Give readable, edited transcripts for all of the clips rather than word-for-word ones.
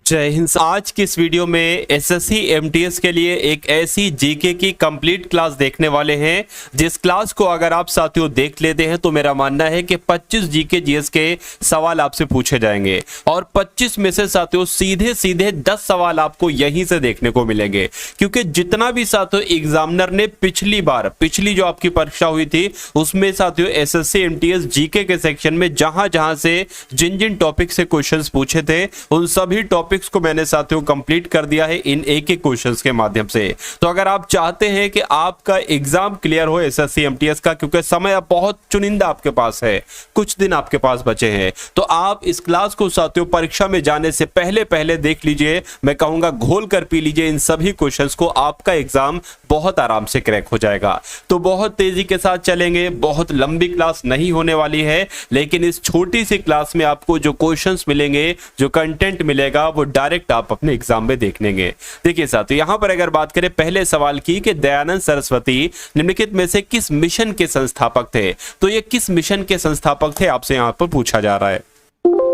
जय हिंद। आज की इस वीडियो में एसएससी एमटीएस के लिए एक ऐसी जीके की कंप्लीट क्लास देखने वाले हैं जिस क्लास को अगर आप साथियों देख लेते हैं तो मेरा मानना है कि 25 जीके जीएस के सवाल आपसे पूछे जाएंगे और 25 में से साथियों सीधे सीधे 10 सवाल आपको यहीं से देखने को मिलेंगे, क्योंकि जितना भी साथियों एग्जामिनर ने पिछली जो आपकी परीक्षा हुई थी उसमें साथियों एसएससी एमटीएस जीके के सेक्शन में जहां से जिन टॉपिक से क्वेश्चंस पूछे थे उन सभी टॉपिक्स को मैंने साथियों कंप्लीट कर दिया है इन एक क्वेश्चंस के माध्यम से। तो अगर आप चाहते हैं कि आपका एग्जाम क्लियर हो एसएससी एमटीएस का, क्योंकि समय अब बहुत चुनिंदा आपके पास है, कुछ दिन आपके पास बचे हैं, तो आप इस क्लास को साथियों परीक्षा में जाने से पहले देख लीजिए। मैं कहूंगा घोल कर पी लीजिए इन सभी क्वेश्चंस को, आपका एग्जाम बहुत आराम से क्रैक हो जाएगा। तो बहुत तेजी के साथ चलेंगे, बहुत लंबी क्लास नहीं होने वाली है, लेकिन इस छोटी सी क्लास में आपको जो क्वेश्चंस मिलेंगे, जो कंटेंट मिलेगा, वो डायरेक्ट आप अपने एग्जाम में देख लेंगे। देखिए साथियों, यहां पर अगर बात करें पहले सवाल की कि दयानंद सरस्वती निम्नलिखित में से किस मिशन के संस्थापक थे, तो ये किस मिशन के संस्थापक थे आपसे यहां पर पूछा जा रहा है।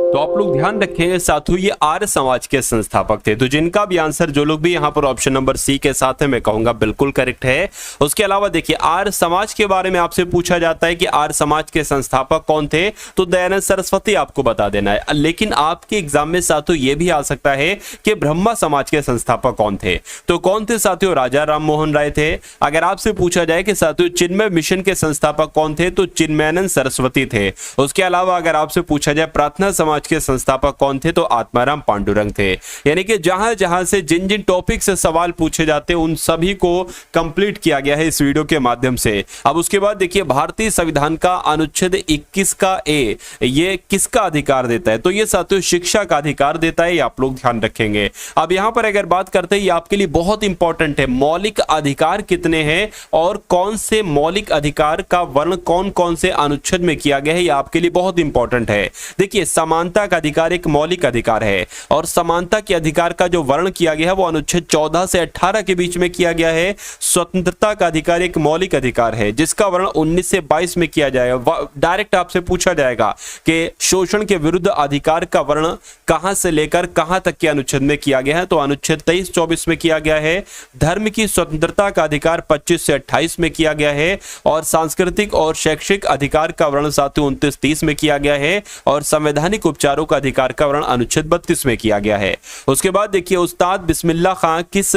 तो आप लोग ध्यान रखें साथियों, ये आर्य समाज के संस्थापक थे। तो जिनका भी आंसर जो लोग भी यहां पर ऑप्शन नंबर सी के साथ है, मैं कहूंगा बिल्कुल करेक्ट है। उसके अलावा देखिए आर्य समाज के बारे में आपसे पूछा जाता है कि आर्य समाज के संस्थापक कौन थे, तो दयानंद सरस्वती आपको बता देना है। लेकिन आपके एग्जाम में साथियों ये भी आ सकता है कि ब्रह्मा समाज के संस्थापक कौन थे, तो कौन थे साथियों, राजा राम मोहन राय थे। अगर आपसे पूछा जाए कि साथियों चिन्मय मिशन के संस्थापक कौन थे, तो चिन्मयानंद सरस्वती थे। उसके अलावा अगर आपसे पूछा जाए प्रार्थना समाज के संस्थापक कौन थे, तो आत्माराम पांडुरंग थे। यानी कि जहां से जिन टॉपिक से सवाल पूछे जाते हैं उन सभी को कंप्लीट किया गया है इस वीडियो के माध्यम से। अब उसके बाद देखिए भारतीय संविधान का अनुच्छेद 21 का ए, ये किसका अधिकार देता है, तो ये साथियों शिक्षा का अधिकार देता है, ये आप लोग ध्यान रखेंगे। अब यहां पर अगर बात करते हैं, ये आपके लिए बहुत इंपॉर्टेंट है, मौलिक अधिकार कितने हैं और कौन से मौलिक अधिकार का वर्ण कौन कौन से अनुच्छेद में किया गया है, ये आपके लिए बहुत इंपॉर्टेंट है। देखिए समानता का अधिकार एक मौलिक अधिकार है और समानता के अधिकार का जो वर्ण किया गया है वो अनुच्छेद 14 से 18 के बीच में किया गया है। स्वतंत्रता का अधिकार एक मौलिक अधिकार है जिसका वर्ण 19 से 22 में किया जाएगा। डायरेक्ट आपसे पूछा जाएगा कि शोषण के विरुद्ध अधिकार का वर्ण कहां से लेकर कहां तक के अनुच्छेद में किया गया है, तो अनुच्छेद 23-24 में किया गया है। धर्म की स्वतंत्रता का अधिकार 25 से 28 में किया गया है और सांस्कृतिक और शैक्षिक अधिकार का वर्ण साथियों 29-30 में किया गया है और संवैधानिक उपचारों का अधिकार का वर्ण अनुच्छेद 32 में किया गया है। उसके बाद देखिए उस्ताद बिस्मिल्लाह खां किस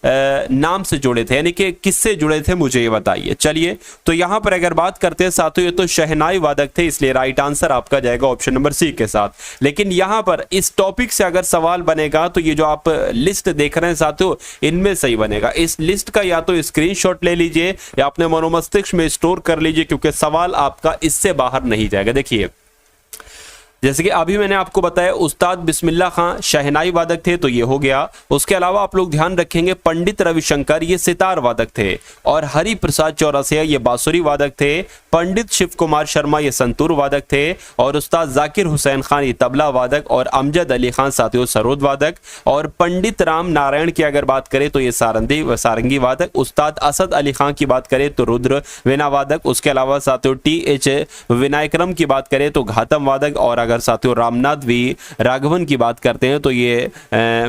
नाम से जुड़े थे, यानी कि किससे जुड़े थे, मुझे ये बताइए। चलिए तो यहां पर अगर बात करते हैं साथियों, ये तो शहनाई वादक थे, इसलिए राइट आंसर आपका जाएगा ऑप्शन नंबर सी के साथ। लेकिन यहां पर इस टॉपिक से अगर सवाल बनेगा तो ये जो आप लिस्ट देख रहे हैं साथियों, इनमें सही बनेगा। इस लिस्ट का या तो स्क्रीनशॉट ले लीजिए या अपने मनोमस्तिष्क में स्टोर कर लीजिए, क्योंकि सवाल आपका इससे बाहर नहीं जाएगा। देखिए जैसे कि अभी मैंने आपको बताया उस्ताद बिस्मिल्लाह खां शहनाई वादक थे, तो ये हो गया। उसके अलावा आप लोग ध्यान रखेंगे पंडित रविशंकर ये सितार वादक थे और हरि प्रसाद चौरसिया ये बांसुरी वादक थे। पंडित शिव कुमार शर्मा ये संतूर वादक थे और उस्ताद जाकिर हुसैन खान ये तबला वादक और अमजद अली खान साथियों सरोद वादक। और पंडित राम नारायण की अगर बात करें तो ये सारंगी वादक। उस्ताद असद अली खान की बात करें तो रुद्र वीणा वादक। उसके अलावा साथियों TH विनायकरम की बात करें तो घातम वादक और अगर साथियों रामनाथ वी राघवन की बात करते हैं तो ये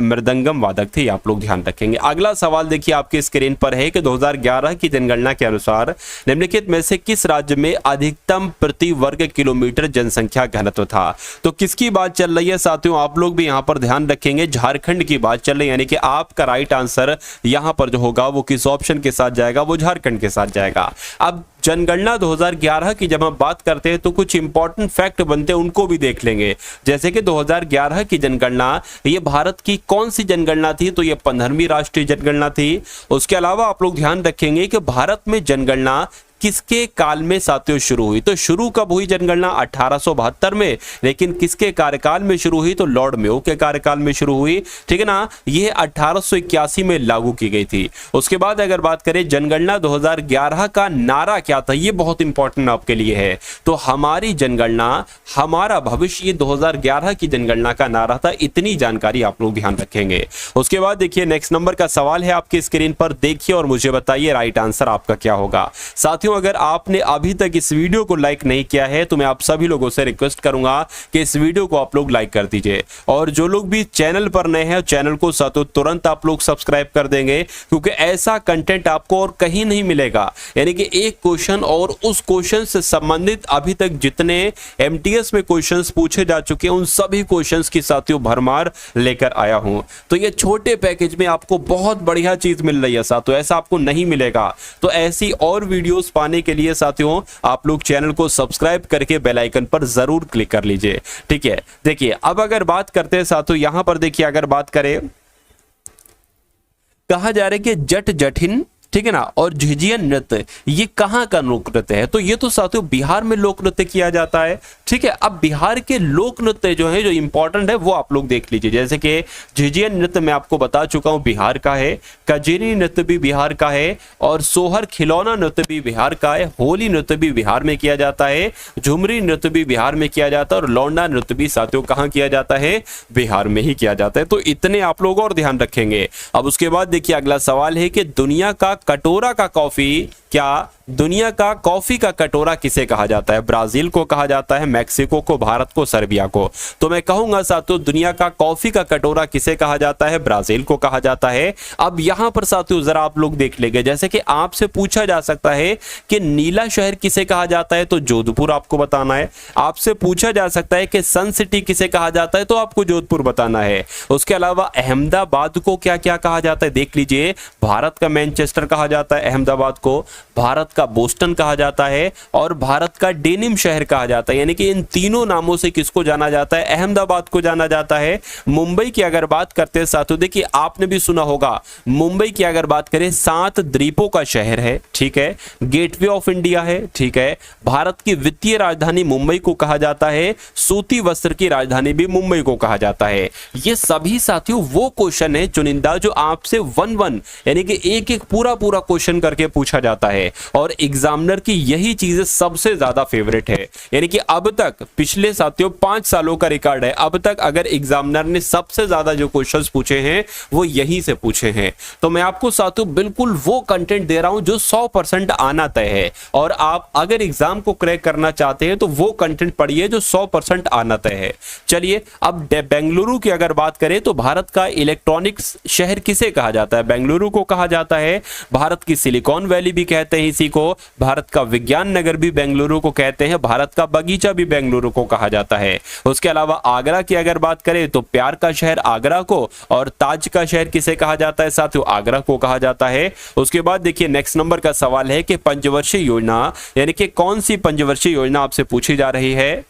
मृदंगम वादक थे, आप लोग ध्यान रखेंगे। अगला सवाल देखिए आपके स्क्रीन पर है कि 2011 की जनगणना के अनुसार निम्नलिखित में से किस राज्य में अधिकतम प्रति वर्ग किलोमीटर जनसंख्या घनत्व था, तो किसकी बात चल रही है साथियों, आप लोग भी यहां पर ध्यान रखेंगे, झारखंड की बात चल रही है। यानी कि आपका राइट आंसर यहां पर जो होगा वो किस ऑप्शन के साथ जाएगा, वो झारखंड के साथ जाएगा। अब जनगणना 2011 की जब हम बात करते हैं तो कुछ इंपॉर्टेंट फैक्ट बनते हैं, उनको भी देख लेंगे। जैसे कि 2011 की जनगणना ये भारत की कौन सी जनगणना थी, तो ये 15वीं राष्ट्रीय जनगणना थी। उसके अलावा आप लोग ध्यान रखेंगे कि भारत में जनगणना किसके काल में साथियों शुरू हुई, तो शुरू कब हुई जनगणना 1872 में, लेकिन किसके कार्यकाल में शुरू हुई, तो लॉर्ड मेयो के कार्यकाल में शुरू हुई, ठीक है ना। ये 1881 में लागू की गई थी। उसके बाद अगर बात करें जनगणना 2011 का नारा क्या था, ये बहुत इंपॉर्टेंट आपके लिए है, तो हमारी जनगणना हमारा भविष्य, ये 2011 की जनगणना का नारा था। इतनी जानकारी आप लोग ध्यान रखेंगे। उसके बाद देखिए नेक्स्ट नंबर का सवाल है आपके स्क्रीन पर, देखिए और मुझे बताइए राइट आंसर आपका क्या होगा। साथियों साथियों अगर आपने अभी तक इस वीडियो को लाइक नहीं किया है तो मैं आप सभी लोगों से रिक्वेस्ट करूंगा कि इस वीडियो को आप लोग लाइक कर दीजिए, और जो लोग भी चैनल पर नए हैं चैनल को साथियों तुरंत आप लोग सब्सक्राइब कर देंगे, क्योंकि ऐसा कंटेंट आपको और कहीं नहीं मिलेगा। यानी कि एक क्वेश्चन और उस क्वेश्चन से संबंधित अभी तक जितने एमटीएस में क्वेश्चंस पूछे जा चुके हैं उन सभी क्वेश्चंस की साथियों भरमार लेकर आया हूं। तो ये छोटे पैकेज में आपको बहुत बढ़िया चीज मिल रही है साथियों, ऐसा आपको नहीं मिलेगा। तो ऐसी और वीडियोस पाने के लिए साथियों आप लोग चैनल को सब्सक्राइब करके बेल आइकन पर जरूर क्लिक कर लीजिए, ठीक है। देखिए अब अगर बात करते हैं साथियों, यहां पर देखिए अगर बात करें, कहा जा रहा है कि जट जटिन, ठीक है ना, और झिझियन नृत्य ये कहाँ का लोक नृत्य है? तो ये तो साथियों बिहार में लोक नृत्य किया जाता है, ठीक है। अब बिहार के लोक नृत्य जो है, जो इंपॉर्टेंट है वो आप लोग देख लीजिए। जैसे कि झिझियन नृत्य मैं आपको बता चुका हूं बिहार का है, कजरी नृत्य भी बिहार का है, और सोहर खिलौना नृत्य भी बिहार का है, होली नृत्य भी बिहार में किया जाता है, झुमरी नृत्य भी बिहार में किया जाता है, और लौंडा नृत्य भी साथियों कहाँ किया जाता है? बिहार में ही किया जाता है। तो इतने आप लोग और ध्यान रखेंगे। अब उसके बाद देखिए अगला सवाल है कि दुनिया का कटोरा का कॉफी, क्या दुनिया का कॉफी का कटोरा किसे कहा जाता है? ब्राजील को कहा जाता है, मैक्सिको को, भारत को, सर्बिया को? तो मैं कहूंगा साथियों दुनिया का कॉफी का कटोरा किसे कहा जाता है? ब्राजील को कहा जाता है। अब यहां पर साथियों जरा आप लोग देख लेंगे, जैसे कि आपसे पूछा जा सकता है कि नीला शहर किसे कहा जाता है, तो जोधपुर आपको बताना है। आपसे पूछा जा सकता है कि सन सिटी किसे कहा जाता है, तो आपको जोधपुर बताना है। उसके अलावा अहमदाबाद को क्या क्या कहा जाता है देख लीजिए, भारत का मैनचेस्टर कहा जाता है अहमदाबाद को, भारत का बोस्टन कहा जाता है, और भारत का डेनिम शहर कहा जाता है। यानी कि इन तीनों नामों से किसको जाना जाता है? अहमदाबाद को जाना जाता है। मुंबई की अगर बात करते हैं साथियों, देखिए आपने भी सुना होगा, मुंबई की अगर बात करें 7 द्वीपों का शहर है, ठीक है, गेटवे ऑफ इंडिया है, ठीक है। भारत की वित्तीय राजधानी मुंबई को कहा जाता है, सूती वस्त्र की राजधानी भी मुंबई को कहा जाता है। ये सभी साथियों वो क्वेश्चन है चुनिंदा जो आपसे 1-1 यानी कि एक एक पूरा पूरा क्वेश्चन करके पूछा जाता है, और एग्जामिनर की यही चीजें सबसे ज्यादा फेवरेट है। यानी कि अब तक पिछले साथियों 5 सालों का रिकॉर्ड है, अब तक अगर एग्जामिनर ने सबसे ज्यादा जो क्वेश्चंस पूछे हैं वो यहीं से पूछे हैं। तो मैं आपको साथियों बिल्कुल वो कंटेंट दे रहा हूं जो 100% आना तय है, और आप अगर एग्जाम को क्रैक करना चाहते हैं तो वो कंटेंट पढ़िए जो 100% आना तय है। चलिए अब बेंगलुरु की अगर बात करें तो भारत का इलेक्ट्रॉनिक्स शहर किसे कहा जाता है? बेंगलुरु को कहा जाता है। भारत की सिलिकॉन वैली भी कहते हैं इसी को, भारत का विज्ञान नगर भी बेंगलुरु को कहते हैं, भारत का बगीचा भी बेंगलुरु को कहा जाता है। उसके अलावा आगरा की अगर बात करें तो प्यार का शहर आगरा को, और ताज का शहर किसे कहा जाता है साथियों? आगरा को कहा जाता है। उसके बाद देखिए नेक्स्ट नंबर का सवाल है कि पंचवर्षीय योजना, यानी कि कौन सी पंचवर्षीय योजना आपसे पूछी जा रही है?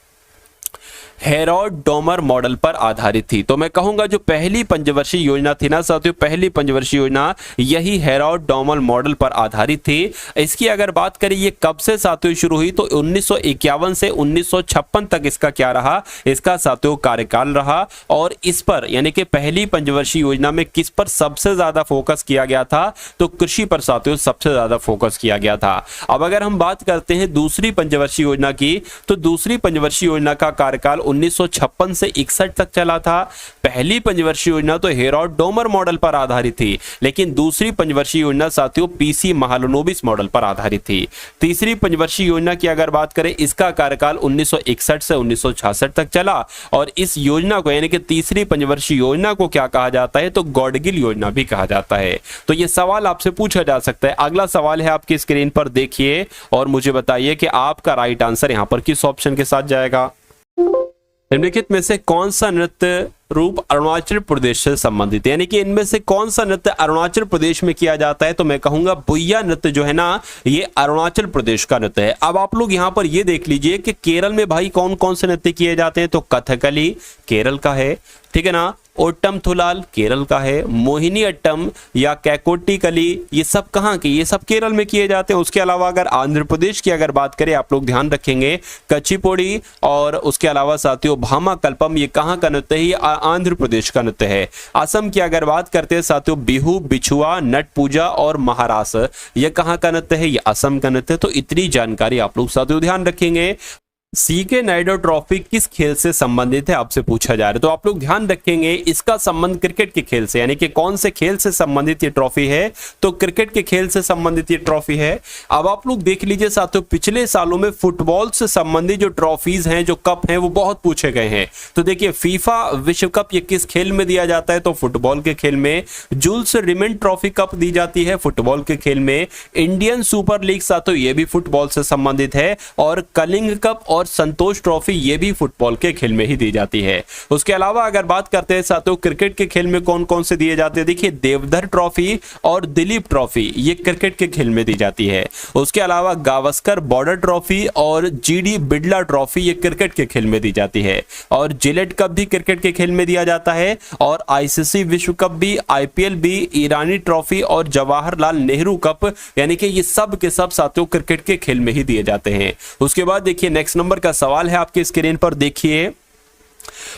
हेरोड डोमर मॉडल पर आधारित थी। तो मैं कहूंगा जो पहली पंचवर्षीय योजना थी ना साथियों, पहली पंचवर्षीय योजना यही हेरोड डोमर मॉडल पर आधारित थी। इसकी अगर बात करें ये कब से साथियों शुरू हुई, तो 1951 से 1956 तक इसका क्या रहा? इसका साथियों कार्यकाल रहा। और इस पर यानी कि पहली पंचवर्षीय योजना में किस पर सबसे ज्यादा फोकस किया गया था? तो कृषि पर साथियों सबसे ज्यादा फोकस किया गया था। अब अगर हम बात करते हैं दूसरी पंचवर्षीय योजना की, तो दूसरी पंचवर्षीय योजना का कार्यकाल 1956 से 61 तक चला था। पहली पंचवर्षीय योजना तो हेरोड डोमर मॉडल पर आधारित थी, लेकिन दूसरी पंचवर्षीय योजना साथियों पीसी महालनोबिस मॉडल पर आधारित थी। तीसरी पंचवर्षीय योजना की अगर बात करें, इसका कार्यकाल 1961 से 1966 तक चला, और इस योजना को यानी कि तीसरी पंचवर्षीय योजना को क्या कहा जाता है? तो गॉडगिल योजना भी कहा जाता है। तो यह सवाल आपसे पूछा जा सकता है। अगला सवाल है आपकी स्क्रीन पर देखिए और मुझे बताइए कि आपका राइट आंसर यहां पर किस ऑप्शन के साथ जाएगा। निम्नलिखित में से कौन सा नृत्य रूप अरुणाचल प्रदेश से संबंधित है? यानी कि इनमें से कौन सा नृत्य अरुणाचल प्रदेश में किया जाता है? तो मैं कहूंगा बुइया नृत्य जो है ना, ये अरुणाचल प्रदेश का नृत्य है। अब आप लोग यहां पर ये देख लीजिए कि केरल में भाई कौन कौन से नृत्य किए जाते हैं। तो कथकली केरल का है, ठीक है ना, ओट्टम थुलाल केरल का है, मोहिनी अट्टम या कैकोटी कली ये सब कहाँ के? ये सब केरल में किए जाते हैं। उसके अलावा अगर आंध्र प्रदेश की अगर बात करें, आप लोग ध्यान रखेंगे कचिपुड़ी और उसके अलावा साथियों भामा कल्पम ये कहाँ का नृत्य है? ये आंध्र प्रदेश का नृत्य है। असम की अगर बात करते हैं साथियों, बिहू, बिछुआ, नट पूजा और महारास ये कहाँ का नृत्य है? ये असम का नृत्य है। तो इतनी जानकारी आप लोग साथियों ध्यान रखेंगे। सीके नायडू ट्रॉफी किस खेल से संबंधित है आपसे पूछा जा रहा है। तो आप लोग ध्यान रखेंगे इसका संबंध क्रिकेट के खेल से, यानी कि कौन से खेल से संबंधित ये ट्रॉफी है, तो क्रिकेट के खेल से संबंधित ये ट्रॉफी है। अब आप लोग देख लीजिए साथियों, पिछले सालों में फुटबॉल से संबंधित जो ट्रॉफीज हैं, जो कप हैं, वो बहुत पूछे गए हैं। तो देखिए फीफा विश्व कप ये किस खेल में दिया जाता है, तो फुटबॉल के खेल में। जूल्स रिमेंड ट्रॉफी कप दी जाती है फुटबॉल के खेल में। इंडियन सुपर लीग साथियों ये भी फुटबॉल से संबंधित है। और कलिंग कप और संतोष ट्रॉफी ये भी फुटबॉल के खेल में ही दी जाती है। उसके अलावा अगर बात करते हैं साथियों क्रिकेट के खेल में कौन कौन से दिए जाते हैं, देखिए देवधर ट्रॉफी और दिलीप ट्रॉफी ये क्रिकेट के खेल में दी जाती है। उसके अलावा गावस्कर बॉर्डर ट्रॉफी और जीडी बिड़ला ट्रॉफी ये क्रिकेट के खेल में दी जाती है। और जिलेट कप भी क्रिकेट के खेल में दिया जाता है। और आईसीसी विश्व कप भी, आईपीएल भी, ईरानी ट्रॉफी और जवाहरलाल नेहरू कप, यानी कि ये सब के सब साथियों क्रिकेट के खेल में ही दिए जाते हैं। उसके बाद देखिए नेक्स्ट नंबर का सवाल है आपके स्क्रीन पर, देखिए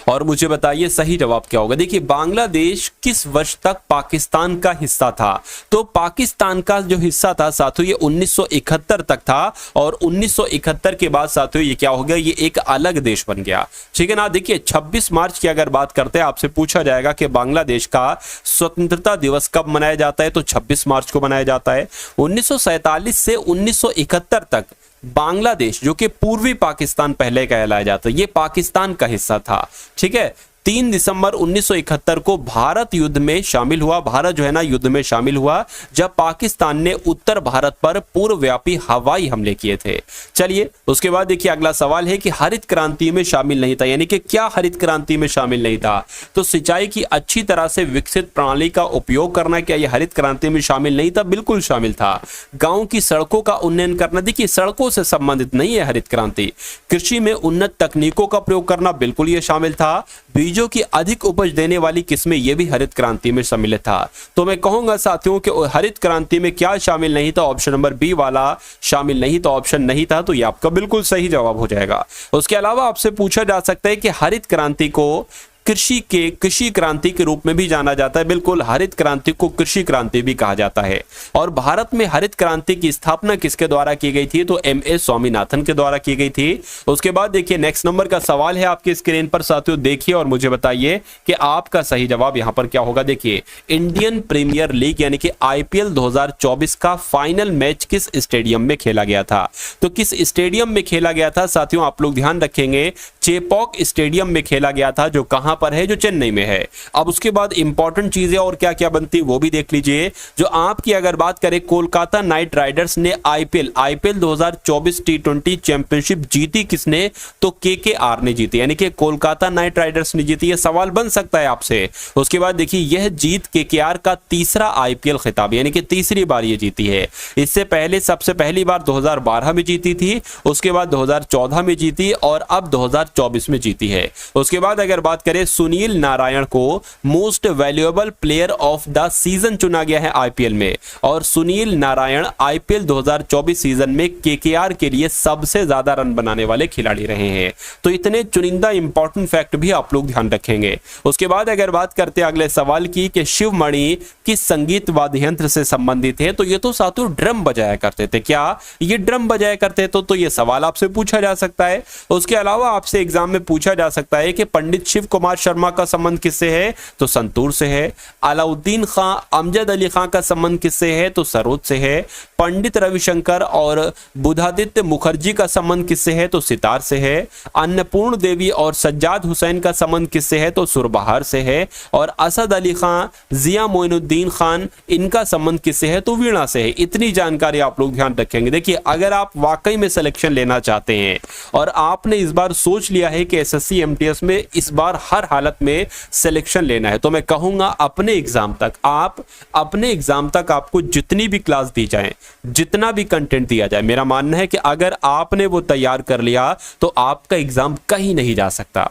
और मुझे बताइए सही जवाब क्या होगा। देखिए बांग्लादेश किस वर्ष तक पाकिस्तान का हिस्सा था, तो पाकिस्तान का जो हिस्सा था साथियों ये 1971 तक था। और 1971 के बाद साथियों ये क्या हो गया, ये एक अलग देश बन गया। ठीक है ना। देखिए 26 मार्च की अगर बात करते हैं, आपसे पूछा जाएगा कि बांग्लादेश का स्वतंत्रता दिवस कब मनाया जाता है, तो 26 मार्च को मनाया जाता है। 1947 से 1971 तक बांग्लादेश जो कि पूर्वी पाकिस्तान पहले कहलाया जाता है, ये पाकिस्तान का हिस्सा था। ठीक है। 3 दिसंबर 1971 को भारत युद्ध में शामिल हुआ। भारत जो है ना युद्ध में शामिल हुआ जब पाकिस्तान ने उत्तर भारत पर पूर्वव्यापी हवाई हमले किए थे। चलिए उसके बाद देखिए अगला सवाल है कि हरित क्रांति में शामिल नहीं था, यानी कि क्या हरित क्रांति में शामिल नहीं था, तो सिंचाई की अच्छी तरह से विकसित प्रणाली का उपयोग करना, क्या यह हरित क्रांति में शामिल नहीं था? बिल्कुल शामिल था। गांव की सड़कों का उन्नयन करना, देखिए सड़कों से संबंधित नहीं है हरित क्रांति। कृषि में उन्नत तकनीकों का प्रयोग करना, बिल्कुल ये शामिल था। बीजों की अधिक उपज देने वाली किस्में, ये भी हरित क्रांति में शामिल था। तो मैं कहूंगा साथियों कि हरित क्रांति में क्या शामिल नहीं था, ऑप्शन नंबर बी वाला शामिल नहीं था, ऑप्शन नहीं था, तो ये आपका बिल्कुल सही जवाब हो जाएगा। उसके अलावा आपसे पूछा जा सकता है कि हरित क्रांति को कृषि क्रांति के रूप में भी जाना जाता है। बिल्कुल हरित क्रांति को कृषि क्रांति भी कहा जाता है। और भारत में हरित क्रांति की स्थापना किसके द्वारा की गई थी, तो एम.एस. स्वामीनाथन के द्वारा की गई थी। उसके बाद देखिए नेक्स्ट नंबर का सवाल है आपके स्क्रीन पर साथियों, देखिए और मुझे बताइए कि आपका सही जवाब यहां पर क्या होगा। देखिए इंडियन प्रीमियर लीग यानी कि आईपीएल 2024 का फाइनल मैच किस स्टेडियम में खेला गया था, तो किस स्टेडियम में खेला गया था साथियों, आप लोग ध्यान रखेंगे चेपॉक स्टेडियम में खेला गया था, जो कहां पर है, जो चेन्नई में है। अब उसके बाद इंपॉर्टेंट चीजें और क्या क्या बनती है वो भी देख लीजिए। जो आपकी अगर बात करें, कोलकाता नाइट राइडर्स ने आईपीएल 2024 टी20 चैंपियनशिप जीती किसने, तो केकेआर ने जीती, यानी कि कोलकाता नाइट राइडर्स ने जीती। ये सवाल बन सकता है आपसे। उसके बाद देखिए यह जीत केकेआर का तीसरा आईपीएल खिताब, यानी कि तीसरी बार ये जीती है। इससे पहले सबसे पहली बार 2012 में जीती थी, उसके बाद 2014 में जीती और अब 2024 में जीती है। उसके बाद अगर बात करें, सुनील नारायण को most valuable player of the season चुना गया है आईपीएल में। और सुनील नारायण आईपीएल 2024 सीजन में केकेआर के लिए सबसे ज्यादा रन बनाने वाले खिलाड़ी रहे हैं। तो इतने चुनिंदा इंपॉर्टेंट फैक्ट भी आप लोग ध्यान रखेंगे। उसके बाद अगर बात करते हैं अगले सवाल की कि शिवमणि किस संगीत वाद्य यंत्र से संबंधित है, तो ये तो साथियों ड्रम बजाया करते थे। क्या ये ड्रम बजाया करते थे? तो ये सवाल आपसे पूछा जा सकता है। उसके अलावा आपसे एग्जाम में पूछा जा सकता है कि पंडित शिव कुमार शर्मा का संबंध किससे है, तो संतूर से है। अलाउद्दीन खां अमजद अली खां का संबंध किससे है, तो सरोद से है। पंडित रविशंकर और बुधादित्य मुखर्जी का संबंध किससे है, तो सितार से है। अन्नपूर्ण देवी और सज्जाद हुसैन का संबंध किससे है, तो सुरबहार से है। और असद अली खां, जिया मोइनुद्दीन खान, इनका संबंध किससे है, तो वीणा से है। इतनी जानकारी आप लोग ध्यान रखेंगे। देखिए अगर आप वाकई में सिलेक्शन लेना चाहते हैं और आपने इस बार सोच लिया है कि एसएससी एमटीएस में इस बार हर हालत में सिलेक्शन लेना है, तो मैं कहूंगा अपने एग्जाम तक आपको जितनी भी क्लास दी जाए, जितना भी कंटेंट दिया जाए, मेरा मानना है कि अगर आपने वो तैयार कर लिया तो आपका एग्जाम कहीं नहीं जा सकता।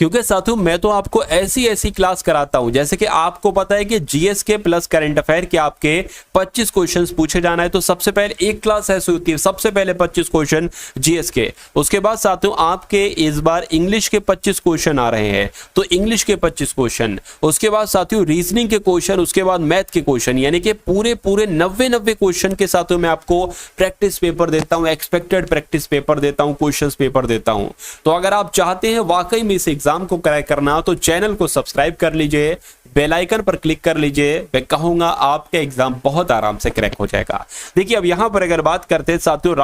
क्योंकि साथियों मैं तो आपको ऐसी क्लास कराता हूं, जैसे कि आपको पता है कि जीएस के प्लस करंट अफेयर के आपके 25 क्वेश्चंस पूछे जाना है, तो सबसे पहले एक क्लास ऐसी होती है, सबसे पहले 25 क्वेश्चन जीएस के। उसके बाद साथियों आपके इस बार इंग्लिश के 25 क्वेश्चन आ रहे हैं, तो इंग्लिश के 25 क्वेश्चन, उसके बाद साथियों रीजनिंग के क्वेश्चन, उसके बाद मैथ के क्वेश्चन, यानी कि पूरे 90 क्वेश्चन के साथियों मैं आपको प्रैक्टिस पेपर देता हूं, एक्सपेक्टेड प्रैक्टिस पेपर देता हूं, क्वेश्चंस पेपर देता हूं। तो अगर आप चाहते हैं वाकई में इस एग्जाम को क्रैक करना, तो चैनल को सब्सक्राइब कर लीजिए, बेल आइकन पर क्लिक कर लीजिए। मैं कहूंगा आपका एग्जाम बहुत आराम से क्रैक हो जाएगा। देखिए अब यहां पर अगर बात करते हैं साथियों,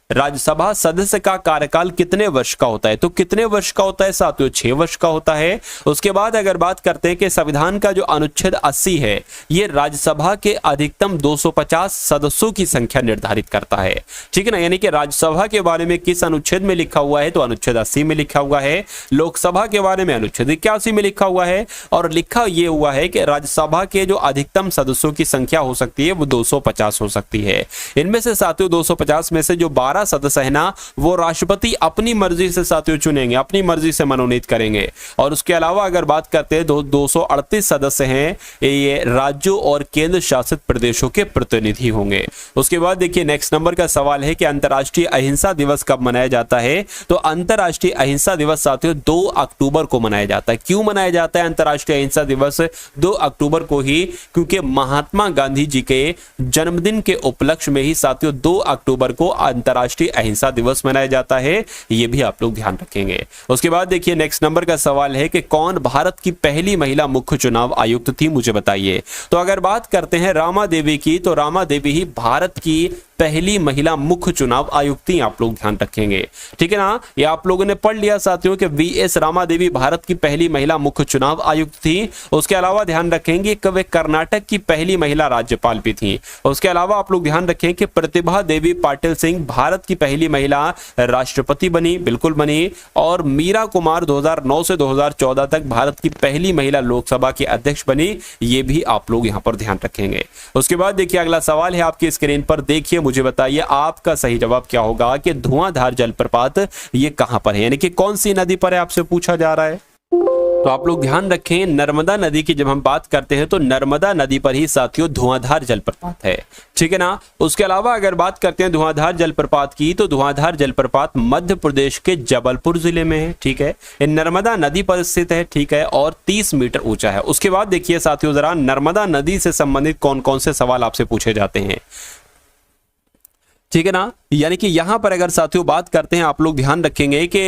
राज्यसभा सदस्य का कार्यकाल कितने वर्ष का होता है, तो कितने वर्ष का होता है साथियों, 6 वर्ष का होता है। उसके बाद अगर बात करते हैं कि संविधान का जो अनुच्छेद 80 है, ये राज्यसभा के अधिकतम 250 सदस्यों की संख्या निर्धारित करता है, ठीक है ना। यानी कि राज्यसभा के बारे में किस अनुच्छेद में लिखा हुआ है, तो अनुच्छेद 80 में लिखा हुआ है। लोकसभा के बारे में अनुच्छेद 81 में लिखा हुआ है, और लिखा यह हुआ है कि राज्यसभा के जो अधिकतम सदस्यों की संख्या हो सकती है वो 250 हो सकती है। इनमें से साथियों 250 में से जो 12 सदस्य है ना, वो राष्ट्रपति अपनी मर्जी से साथियों चुनेंगे, अपनी मर्जी से मनोनीत करेंगे। और उसके अलावा अगर बात करते हैं 238 सदस्य हैं, ये राज्यों और केंद्र शासित प्रदेशों के प्रतिनिधि होंगे। उसके बाद देखिए नेक्स्ट नंबर का सवाल है कि अंतर्राष्ट्रीय अहिंसा दिवस कब मनाया जाता है, तो अंतर्राष्ट्रीय अहिंसा दिवस साथियों 2 अक्टूबर को मनाया जाता है। क्यों मनाया जाता है अंतर्राष्ट्रीय अहिंसा दिवस 2 अक्टूबर को ही, क्योंकि महात्मा गांधी जी के जन्मदिन के उपलक्ष्य में ही साथियों 2 अक्टूबर को अंतर्राष्ट्रीय अहिंसा दिवस मनाया जाता है। ये भी आप लोग ध्यान रखेंगे। उसके बाद देखिए नेक्स्ट नंबर का सवाल है कि कौन भारत की पहली महिला मुख्य चुनाव आयुक्त थी, मुझे बताइए। तो अगर बात करते हैं रामा देवी की, तो रामा देवी ही भारत की पहली महिला मुख्य चुनाव आयुक्त थी, आप लोग ध्यान रखेंगे, ठीक है ना। ये आप लोगों ने पढ़ लिया साथियों कि वीएस रामा देवी भारत की पहली महिला मुख्य चुनाव आयुक्त थी। उसके अलावा ध्यान रखेंगे कि वे कर्नाटक की पहली महिला राज्यपाल भी थी। उसके अलावा आप लोग ध्यान रखें कि प्रतिभा देवी पाटिल सिंह भारत की पहली महिला राष्ट्रपति बनी, बिल्कुल बनी। और मीरा कुमार 2009 से 2014 तक भारत की पहली महिला लोकसभा की अध्यक्ष बनी, ये भी आप लोग यहां पर ध्यान रखेंगे। उसके बाद देखिए अगला सवाल है आपकी स्क्रीन पर, देखिए मुझे बताइए आपका सही जवाब क्या होगा कि धुआंधार जलप्रपात ये कहां पर है, यानी कि कौन सी नदी पर है, आपसे पूछा जा रहा है। तो आप लोग ध्यान रखें, नर्मदा नदी की जब हम बात करते हैं तो नर्मदा नदी पर ही साथियों धुआंधार जलप्रपात है, ठीक है ना। उसके अलावा अगर बात करते हैं धुआंधार जलप्रपात की, तो धुआंधार जलप्रपात मध्य प्रदेश के जबलपुर जिले में है, ठीक है। ये नर्मदा नदी पर स्थित है, ठीक है, और 30 मीटर ऊंचा है। उसके बाद देखिए साथियों जरा नर्मदा नदी से संबंधित कौन कौन से सवाल आपसे पूछे जाते हैं, ठीक है ना। यानी कि यहां पर अगर साथियों बात करते हैं, आप लोग ध्यान रखेंगे कि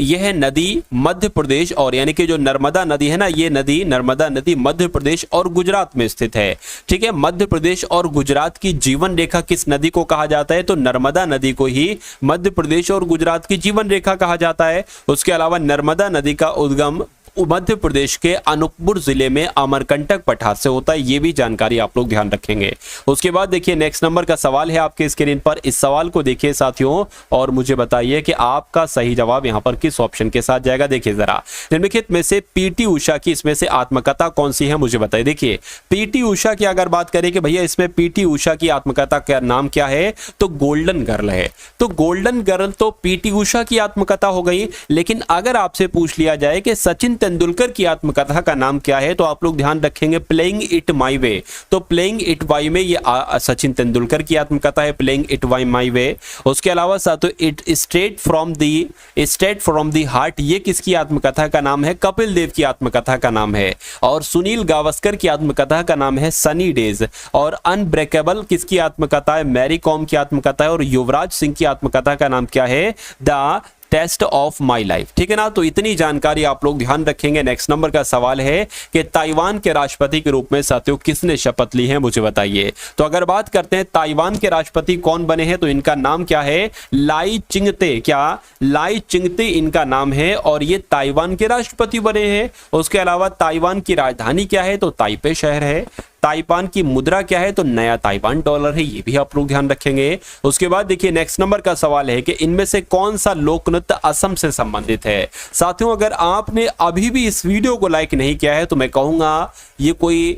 यह नदी मध्य प्रदेश और यानी कि जो नर्मदा नदी है ना, ये नदी नर्मदा नदी मध्य प्रदेश और गुजरात में स्थित है, ठीक है। मध्य प्रदेश और गुजरात की जीवन रेखा किस नदी को कहा जाता है, तो नर्मदा नदी को ही मध्य प्रदेश और गुजरात की जीवन रेखा कहा जाता है। उसके अलावा नर्मदा नदी का उद्गम मध्य प्रदेश के अनूपपुर जिले में अमरकंटक पठार से होता है, ये भी जानकारी आप लोग ध्यान रखेंगे। उसके बाद देखिए नेक्स्ट नंबर का सवाल है आपके स्क्रीन पर, इस सवाल को देखिए साथियों और मुझे बताइए कि आपका सही जवाब यहां पर किस ऑप्शन के साथ जाएगा। देखिए जरा निम्नलिखित में से पीटी उषा की इसमें से आत्मकथा कौन सी है, मुझे बताइए। देखिए पीटी उषा की अगर बात करें कि भैया इसमें पीटी उषा की आत्मकथा का नाम क्या है, तो गोल्डन गर्ल है। तो गोल्डन गर्ल तो पीटी उषा की आत्मकथा हो गई, लेकिन अगर आपसे पूछ लिया जाए कि सचिन तेंदुलकर की आत्मकथा का नाम क्या है, तो आप लोग ध्यान रखेंगे प्लेइंग इट माई वे। तो प्लेइंग इट माई वे ये सचिन तेंदुलकर की आत्मकथा है, प्लेइंग इट माई वे। उसके अलावा साथियों it straight from the heart ये किसकी आत्मकथा का नाम है, कपिल देव की आत्मकथा का नाम है। और सुनील गावस्कर की आत्मकथा का नाम है सनी डेज। और अनब्रेकेबल किसकी आत्मकथा है, मैरी कॉम की आत्मकथा है। और युवराज सिंह की आत्मकथा का नाम क्या है, the test of my life, ठीक है ना। तो इतनी जानकारी आप लोग ध्यान रखेंगे। नेक्स्ट नंबर का सवाल है कि ताइवान के राष्ट्रपति के रूप में साथियों किसने शपथ ली है, मुझे बताइए। तो अगर बात करते हैं ताइवान के राष्ट्रपति कौन बने हैं, तो इनका नाम क्या है, लाई चिंगते। क्या लाई चिंगते इनका नाम है और ये ताइवान के राष्ट्रपति बने हैं। उसके अलावा ताइवान की राजधानी क्या है, तो ताइपे शहर है। ताइवान की मुद्रा क्या है, तो नया ताइवान डॉलर है, ये भी आप लोग ध्यान रखेंगे। उसके बाद देखिए नेक्स्ट नंबर का सवाल है कि इनमें से कौन सा लोक नृत्य असम से संबंधित है। साथियों अगर आपने अभी भी इस वीडियो को लाइक नहीं किया है तो मैं कहूंगा ये कोई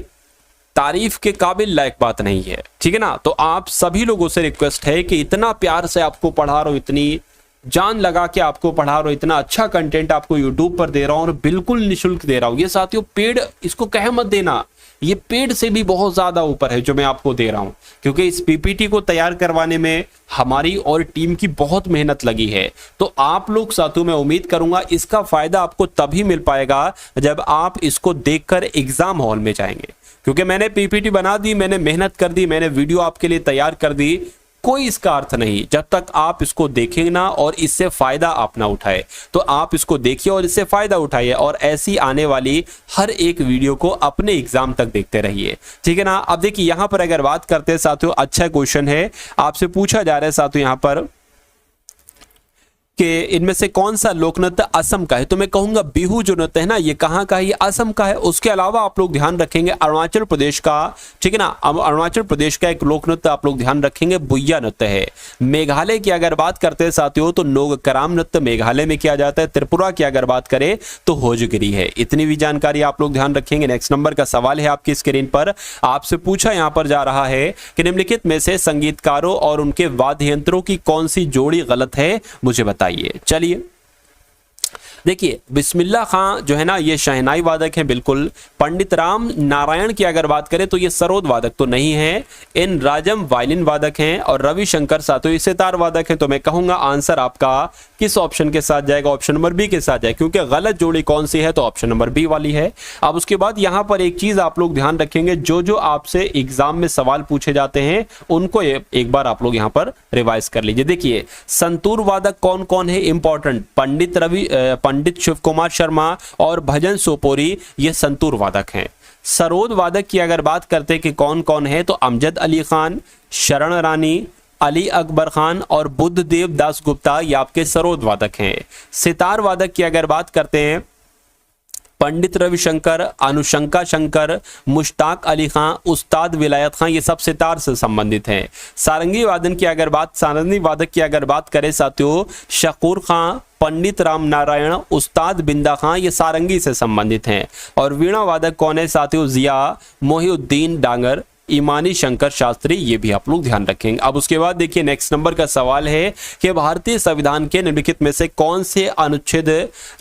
तारीफ के काबिल लायक बात नहीं है, ठीक है ना। तो आप सभी लोगों से रिक्वेस्ट है कि इतना प्यार से आपको पढ़ा रहा हूं, इतनी जान लगा के आपको पढ़ा रहा हूं, इतना अच्छा कंटेंट आपको यूट्यूब पर दे रहा हूं और बिल्कुल निःशुल्क दे रहा हूं। ये साथियों पेड, इसको कह मत देना, ये पेड से भी बहुत ज्यादा ऊपर है जो मैं आपको दे रहा हूं, क्योंकि इस पीपीटी को तैयार करवाने में हमारी और टीम की बहुत मेहनत लगी है। तो आप लोग साथियों, मैं उम्मीद करूंगा इसका फायदा आपको तभी मिल पाएगा जब आप इसको देखकर एग्जाम हॉल में जाएंगे, क्योंकि मैंने पीपीटी बना दी, मैंने मेहनत कर दी, मैंने वीडियो आपके लिए तैयार कर दी, कोई इसका अर्थ नहीं जब तक आप इसको देखें ना और इससे फायदा आप ना उठाए। तो आप इसको देखिए और इससे फायदा उठाइए और ऐसी आने वाली हर एक वीडियो को अपने एग्जाम तक देखते रहिए, ठीक है ना। अब देखिए यहां पर अगर बात करते हैं साथियों, अच्छा क्वेश्चन है, आपसे पूछा जा रहा है साथियों यहां पर कि इनमें से कौन सा लोक नृत्य असम का है। तो मैं कहूंगा बिहू जो नृत्य है ना, ये कहां का है, ये असम का है। उसके अलावा आप लोग ध्यान रखेंगे अरुणाचल प्रदेश का, ठीक है ना, अरुणाचल प्रदेश का एक लोक नृत्य आप लोग ध्यान रखेंगे बुइया नृत्य है। मेघालय की अगर बात करते हैं साथियों तो नोगकराम नृत्य मेघालय में किया जाता है। त्रिपुरा की अगर बात करें तो होजगिरी है। इतनी भी जानकारी आप लोग ध्यान रखेंगे। नेक्स्ट नंबर का सवाल है आपकी स्क्रीन पर, आपसे पूछा यहां पर जा रहा है कि निम्नलिखित में से संगीतकारों और उनके वाद्य यंत्रों की कौन सी जोड़ी गलत है, मुझे बताइए। चलिए देखिए, बिस्मिल्लाह खां जो है ना ये शहनाई वादक हैं बिल्कुल। पंडित राम नारायण की अगर बात करें तो ये सरोद वादक तो नहीं है। एन राजम वायलिन वादक हैं और रविशंकर सातो ये सितार वादक हैं। तो मैं कहूंगा आंसर आपका किस ऑप्शन के साथ जाएगा, ऑप्शन नंबर बी के साथ जाएगा, क्योंकि गलत जोड़ी कौन सी है तो ऑप्शन नंबर बी वाली है। अब उसके बाद यहां पर एक चीज आप लोग ध्यान रखेंगे, जो जो आपसे एग्जाम में सवाल पूछे जाते हैं उनको एक बार आप लोग यहां पर रिवाइज कर लीजिए। देखिए संतूर वादक कौन कौन है, इंपॉर्टेंट, पंडित शिव कुमार शर्मा और भजन सोपोरी, ये संतूर वादक हैं। सरोद वादक की अगर बात करते हैं कि कौन कौन है तो अमजद अली खान, शरण रानी, अली अकबर खान और बुद्धदेव दास गुप्ता, ये आपके सरोद वादक हैं। सितार वादक की अगर बात करते हैं पंडित रविशंकर, अनुशंका शंकर, मुश्ताक अली खां, उस्ताद विलायत खां, ये सब सितार से संबंधित हैं। सारंगी वादक की अगर बात करें साथियों, शकूर खां, पंडित राम नारायण, उस्ताद बिंदा खां, ये सारंगी से संबंधित हैं। और वीणा वादक कौन है साथियों, जिया, मोहिउद्दीन डांगर, ईमानी शंकर शास्त्री, ये भी आप लोग ध्यान रखेंगे। अब उसके बाद देखिए नेक्स्ट नंबर का सवाल है कि भारतीय संविधान के निम्नलिखित में से कौन से अनुच्छेद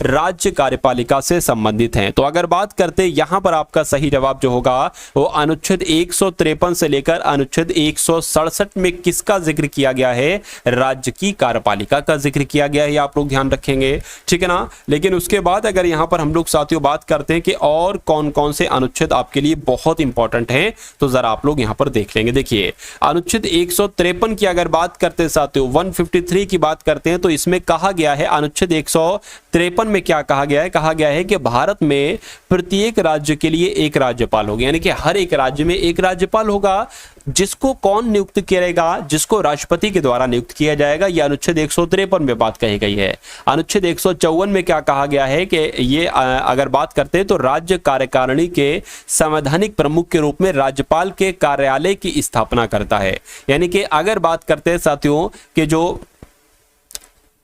राज्य कार्यपालिका से संबंधित हैं। तो अगर बात करते हैं यहां पर आपका सही जवाब जो होगा वो अनुच्छेद 153 से लेकर अनुच्छेद 167 में किसका जिक्र किया गया है, राज्य की कार्यपालिका का जिक्र किया गया है, आप लोग ध्यान रखेंगे, ठीक है ना। लेकिन उसके बाद अगर यहां पर हम लोग साथियों बात करते हैं कि और कौन कौन से अनुच्छेद आपके लिए बहुत इंपॉर्टेंट हैं, तो जरा आप लोग यहां पर देख लेंगे। देखिए अनुच्छेद 153 की अगर बात करते हैं साथियों, 153 की बात करते हैं तो इसमें कहा गया है, अनुच्छेद 153 में क्या कहा गया है कि भारत में प्रत्येक राज्य के लिए एक राज्यपाल होगा, यानी कि हर एक राज्य में एक राज्यपाल होगा, जिसको कौन नियुक्त करेगा, जिसको राष्ट्रपति के द्वारा नियुक्त किया जाएगा। यह अनुच्छेद 153 में बात कही गई है। अनुच्छेद 154 में क्या कहा गया है कि ये अगर बात करते हैं तो राज्य कार्यकारिणी के संवैधानिक प्रमुख के रूप में राज्यपाल के कार्यालय की स्थापना करता है। यानी कि अगर बात करते हैं साथियों कि जो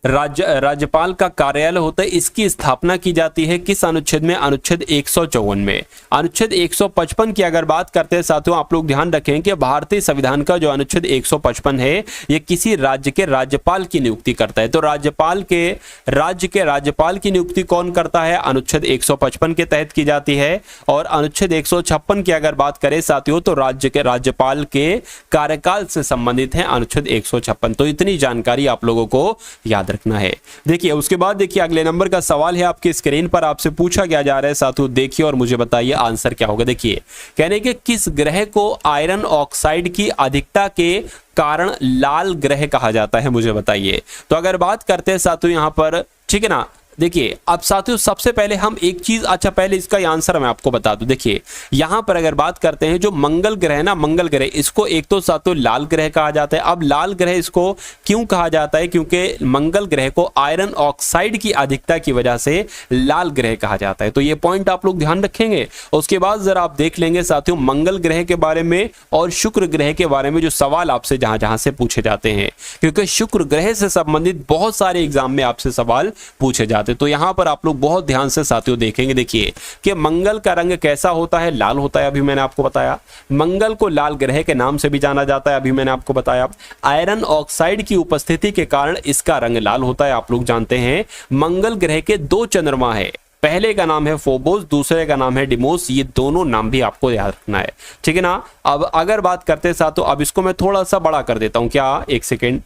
राज्यपाल का कार्यालय होता है, इसकी स्थापना की जाती है किस अनुच्छेद में, अनुच्छेद 154 में। अनुच्छेद 155 की अगर बात करते हैं साथियों, आप लोग ध्यान रखें कि भारतीय संविधान का जो अनुच्छेद 155 है ये किसी राज्य के राज्यपाल की नियुक्ति करता है। तो राज्य के राज्यपाल की नियुक्ति कौन करता है, अनुच्छेद 155 के तहत की जाती है। और अनुच्छेद 156 की अगर बात करें साथियों तो राज्य के राज्यपाल के कार्यकाल से संबंधित है अनुच्छेद 156। तो इतनी जानकारी आप लोगों को याद रखना है। देखिए उसके बाद देखिए अगले नंबर का सवाल है आपकी स्क्रीन पर, आपसे पूछा क्या जा रहा है साथियों, देखिए और मुझे बताइए आंसर क्या होगा। देखिए कहने के किस ग्रह को आयरन ऑक्साइड की अधिकता के कारण लाल ग्रह कहा जाता है, मुझे बताइए। तो अगर बात करते हैं साथियों यहां पर, ठीक है ना, देखिए अब साथियों सबसे पहले हम एक चीज, अच्छा पहले इसका आंसर मैं आपको बता दूं। देखिए यहां पर अगर बात करते हैं जो मंगल ग्रह ना, मंगल ग्रह, इसको एक तो साथियों लाल ग्रह कहा जाता है। अब लाल ग्रह इसको क्यों कहा जाता है, क्योंकि मंगल ग्रह को आयरन ऑक्साइड की अधिकता की वजह से लाल ग्रह कहा जाता है। तो ये पॉइंट आप लोग ध्यान रखेंगे। उसके बाद जरा आप देख लेंगे साथियों मंगल ग्रह के बारे में और शुक्र ग्रह के बारे में जो सवाल आपसे जहां जहां से पूछे जाते हैं, क्योंकि शुक्र ग्रह से संबंधित बहुत सारे एग्जाम में आपसे सवाल पूछे जाते हैं। दिखाते। तो यहाँ पर आप लोग बहुत ध्यान से साथियों देखेंगे, देखिए कि मंगल का रंग कैसा होता है, लाल होता है। अभी मैंने आपको बताया मंगल को लाल ग्रह के नाम से भी जाना जाता है, अभी मैंने आपको बताया। आयरन ऑक्साइड की उपस्थिति के कारण इसका रंग लाल होता है, आप लोग जानते हैं। मंगल ग्रह के 2 चंद्रमा है, पहले का नाम है फोबोस, दूसरे का नाम है डिमोस। ये दोनों नाम भी आपको याद रखना है, ठीक है ना। अब अगर बात करते हैं साथियों, अब इसको मैं थोड़ा सा बड़ा कर देता हूं, क्या, एक सेकेंड,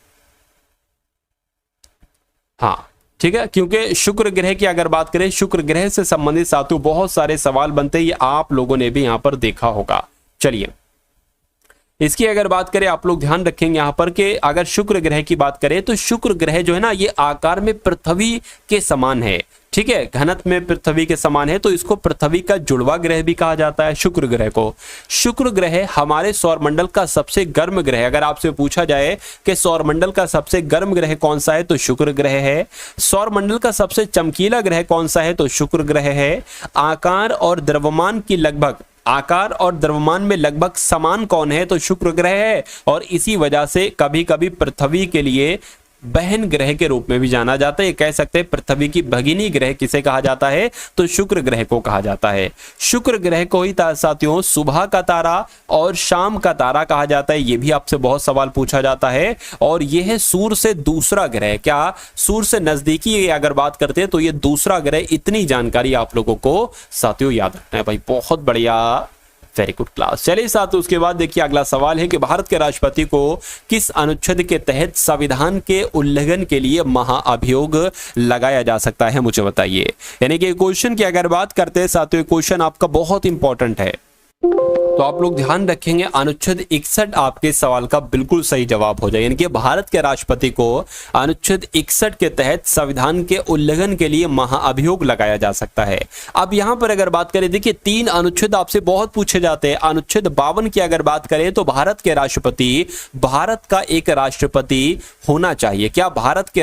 हाँ ठीक है, क्योंकि शुक्र ग्रह की अगर बात करें, शुक्र ग्रह से संबंधित साथियों बहुत सारे सवाल बनते हैं, ये आप लोगों ने भी यहां पर देखा होगा। चलिए इसकी अगर बात करें, आप लोग ध्यान रखेंगे यहां पर कि अगर शुक्र ग्रह की बात करें तो शुक्र ग्रह जो है ना, ये आकार में पृथ्वी के समान है, ठीक है, घनत्व में पृथ्वी के समान है, तो इसको पृथ्वी का जुड़वा ग्रह भी कहा जाता है शुक्र ग्रह को। शुक्र ग्रह हमारे सौरमंडल का सबसे गर्म ग्रह। अगर आपसे पूछा जाए कि सौरमंडल का सबसे गर्म ग्रह कौन सा है तो शुक्र ग्रह है। सौरमंडल का सबसे चमकीला ग्रह कौन सा है तो शुक्र ग्रह है। आकार और द्रव्यमान में लगभग समान कौन है तो शुक्र ग्रह है। और इसी वजह से कभी कभी पृथ्वी के लिए बहन ग्रह के रूप में भी जाना जाता है, ये कह सकते हैं पृथ्वी की भगिनी ग्रह किसे कहा जाता है तो शुक्र ग्रह को कहा जाता है। शुक्र ग्रह को ही साथियों सुबह का तारा और शाम का तारा कहा जाता है, ये भी आपसे बहुत सवाल पूछा जाता है। और यह है सूर्य से दूसरा ग्रह, क्या सूर्य से नजदीकी अगर बात करते हैं तो ये दूसरा ग्रह। इतनी जानकारी आप लोगों को साथियों याद रखना है भाई, बहुत बढ़िया, वेरी गुड क्लास। चलिए साथियों उसके बाद देखिए अगला सवाल है कि भारत के राष्ट्रपति को किस अनुच्छेद के तहत संविधान के उल्लंघन के लिए महाअभियोग लगाया जा सकता है, मुझे बताइए। यानी कि क्वेश्चन की अगर बात करते हैं साथियों, क्वेश्चन आपका बहुत इंपॉर्टेंट है, तो आप लोग ध्यान रखेंगे अनुच्छेद 61 आपके सवाल का बिल्कुल सही जवाब हो जाए। यानी कि भारत के राष्ट्रपति को अनुच्छेद 61 के तहत संविधान के उल्लंघन के लिए महाअभियोग लगाया जा सकता है। अब यहां पर अगर बात करें, देखिए 3 अनुच्छेद आपसे बहुत पूछे जाते हैं। अनुच्छेद 52 की अगर बात करें तो भारत का एक राष्ट्रपति होना चाहिए। क्या भारत का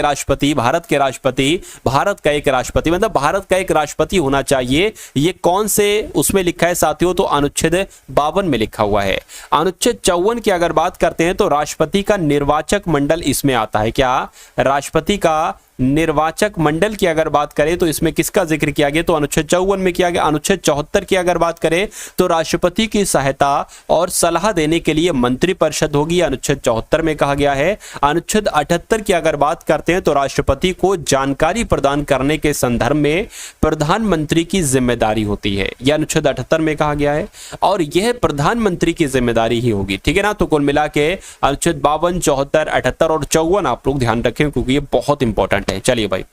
एक राष्ट्रपति होना चाहिए। ये कौन से उसमें लिखा है साथियों, तो अनुच्छेद 52 में लिखा हुआ है। अनुच्छेद 54 की अगर बात करते हैं तो राष्ट्रपति का निर्वाचक मंडल इसमें आता है। क्या राष्ट्रपति का निर्वाचक मंडल की अगर बात करें तो इसमें किसका जिक्र किया गया, तो अनुच्छेद 54 में किया गया। अनुच्छेद 74 की अगर बात करें तो राष्ट्रपति की सहायता और सलाह देने के लिए मंत्रिपरिषद होगी, अनुच्छेद 74 में कहा गया है। अनुच्छेद 78 की अगर बात करते हैं तो राष्ट्रपति को जानकारी प्रदान करने के संदर्भ में प्रधानमंत्री की जिम्मेदारी होती है, यह अनुच्छेद 78 में कहा गया है, और यह प्रधानमंत्री की जिम्मेदारी ही होगी, ठीक है ना। तो कुल मिला के अनुच्छेद 52, 74, 78 और 54 आप लोग ध्यान रखें क्योंकि ये बहुत इंपॉर्टेंट है। चलिए भाई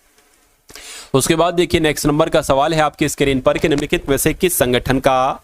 उसके बाद देखिए नेक्स्ट नंबर का सवाल है आपकी स्क्रीन पर कि निम्नलिखित में से किस संगठन का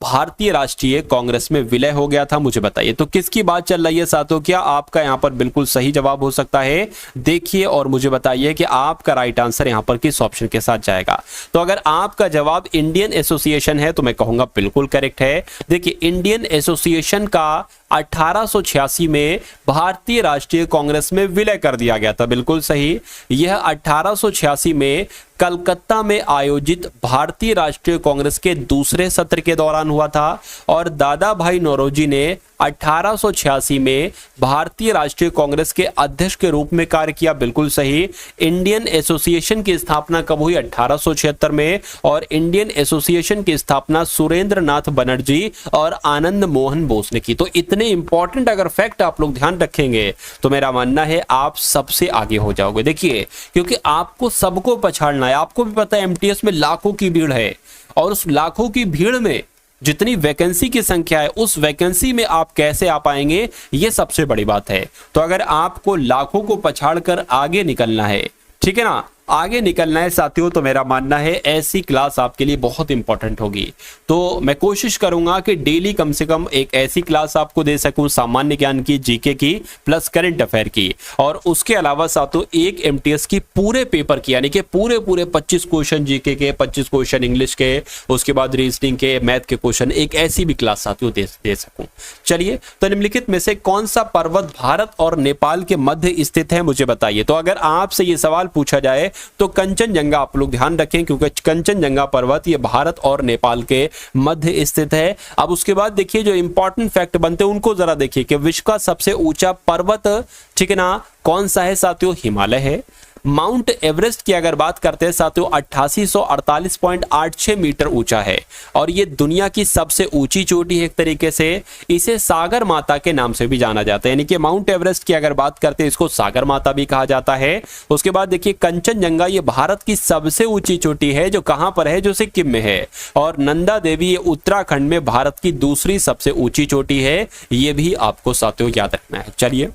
भारतीय राष्ट्रीय कांग्रेस में विलय हो गया था, मुझे बताइए। तो किसकी बात चल रही है साथियों, क्या आपका यहां पर बिल्कुल सही जवाब हो सकता है, देखिए और मुझे बताइए कि आपका राइट आंसर यहां पर किस ऑप्शन के साथ जाएगा। तो अगर आपका जवाब इंडियन एसोसिएशन है तो मैं कहूंगा बिल्कुल करेक्ट है। देखिए इंडियन एसोसिएशन का 1886 में भारतीय राष्ट्रीय कांग्रेस में विलय कर दिया गया था, बिल्कुल सही। यह 1886 में कलकत्ता में आयोजित भारतीय राष्ट्रीय कांग्रेस के दूसरे सत्र के दौरान हुआ था और दादा भाई नौरोजी ने 1886 में भारतीय राष्ट्रीय कांग्रेस के अध्यक्ष के रूप में कार्य किया, बिल्कुल सही। इंडियन एसोसिएशन की स्थापना कब हुई, 1876 में, और इंडियन एसोसिएशन की स्थापना सुरेंद्र नाथ बनर्जी और आनंद मोहन बोस ने की। तो इतने इंपॉर्टेंट अगर फैक्ट आप लोग ध्यान रखेंगे तो मेरा मानना है आप सबसे आगे हो जाओगे। देखिए क्योंकि आपको सबको पछाड़ना है, आपको भी पता है एमटीएस में लाखों की भीड़ है और उस लाखों की भीड़ में जितनी वैकेंसी की संख्या है उस वैकेंसी में आप कैसे आ पाएंगे, ये सबसे बड़ी बात है। तो अगर आपको लाखों को पछाड़कर आगे निकलना है, ठीक है ना, आगे निकलना है साथियों, तो मेरा मानना है ऐसी क्लास आपके लिए बहुत इंपॉर्टेंट होगी। तो मैं कोशिश करूंगा कि डेली कम से कम एक ऐसी क्लास आपको दे सकूं सामान्य ज्ञान की, जीके की प्लस करंट अफेयर की, और उसके अलावा साथियों एक एमटीएस की पूरे पेपर की, यानी कि पूरे 25 क्वेश्चन जीके के, 25 क्वेश्चन इंग्लिश के, उसके बाद रीजनिंग के, मैथ के क्वेश्चन, एक ऐसी भी क्लास साथियों दे सकूं। चलिए तो निम्नलिखित में से कौन सा पर्वत भारत और नेपाल के मध्य स्थित है, मुझे बताइए। तो अगर आपसे ये सवाल पूछा जाए तो कंचनजंगा आप लोग ध्यान रखें क्योंकि कंचनजंगा पर्वत ये भारत और नेपाल के मध्य स्थित है। अब उसके बाद देखिए जो इंपॉर्टेंट फैक्ट बनते हैं उनको जरा देखिए कि विश्व का सबसे ऊंचा पर्वत, ठीक है ना, कौन सा है साथियों, हिमालय है। माउंट एवरेस्ट की अगर बात करते हैं साथियों 8848.86 मीटर ऊंचा है और ये दुनिया की सबसे ऊंची चोटी है। एक तरीके से इसे सागर माता के नाम से भी जाना जाता है, यानी कि माउंट एवरेस्ट की अगर बात करते हैं इसको सागर माता भी कहा जाता है। उसके बाद देखिए कंचनजंगा ये भारत की सबसे ऊंची चोटी है जो कहां पर है, जो सिक्किम में है। और नंदा देवी ये उत्तराखंड में भारत की दूसरी सबसे ऊंची चोटी है, ये भी आपको साथियों याद रखना है। चलिए